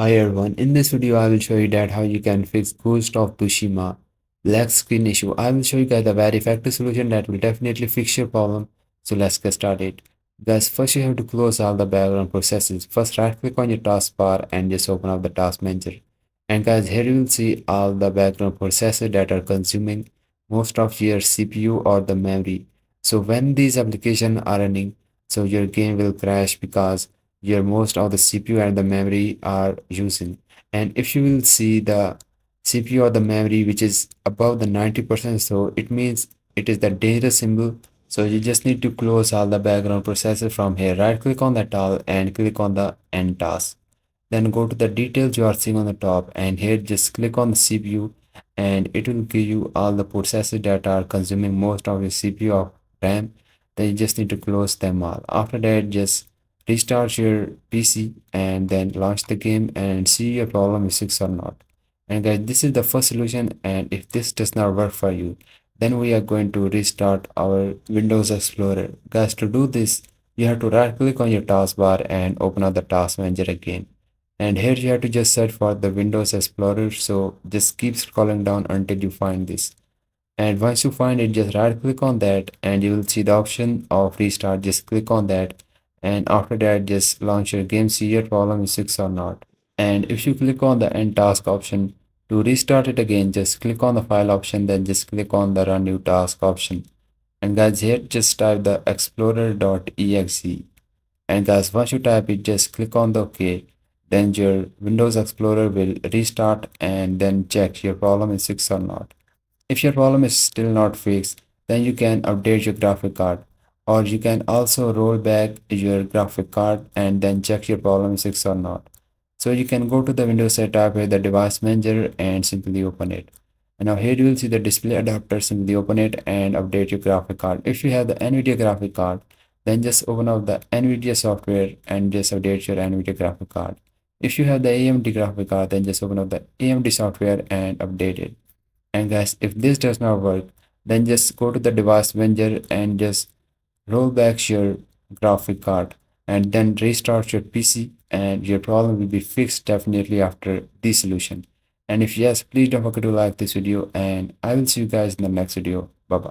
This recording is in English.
Hi everyone, in this video I will show you that how you can fix Ghost of Tsushima black screen issue. I will show you guys a very effective solution that will definitely fix your problem. So let's get started. Guys, first you have to close all the background processes. First right click on your taskbar and just open up the task manager. And guys, here you will see all the background processes that are consuming most of your CPU or the memory. So when these applications are running, so your game will crash because your most of the CPU and the memory are using. And if you will see the CPU or the memory which is above the 90%, so it means it is the dangerous symbol. So you just need to close all the background processes from here. Right click on that all and click on the end task. Then go to the details you are seeing on the top, and here just click on the CPU and it will give you all the processes that are consuming most of your CPU or RAM. Then you just need to close them all. After that, just restart your PC and then launch the game and see your problem is fixed or not. And guys, this is the first solution, and if this does not work for you, then we are going to restart our Windows Explorer. Guys, to do this, you have to right click on your taskbar and open up the task manager again. And here you have to just search for the Windows Explorer. So just keep scrolling down until you find this. And once you find it, just right click on that and you will see the option of restart. Just click on that. And after that, just launch your game, see your problem is fixed or not. And if you click on the end task option to restart it again, just click on the file option, then just click on the run new task option. And guys, here just type the explorer.exe. And guys, once you type it, just click on the OK. Then your Windows Explorer will restart and then check your problem is fixed or not. If your problem is still not fixed, then you can update your graphic card, or you can also roll back your graphic card and then check your problem is fixed or not. So you can go to the Windows setup with the device manager and simply open it. And now here you will see the display adapter. Simply open it and update your graphic card. If you have the NVIDIA graphic card, then just open up the NVIDIA software and just update your NVIDIA graphic card. If you have the AMD graphic card, then just open up the AMD software and update it. And guys, if this does not work, then just go to the device manager and just roll back your graphic card and then restart your PC, and your problem will be fixed definitely after this solution. And if yes, please don't forget to like this video, and I will see you guys in the next video. Bye bye.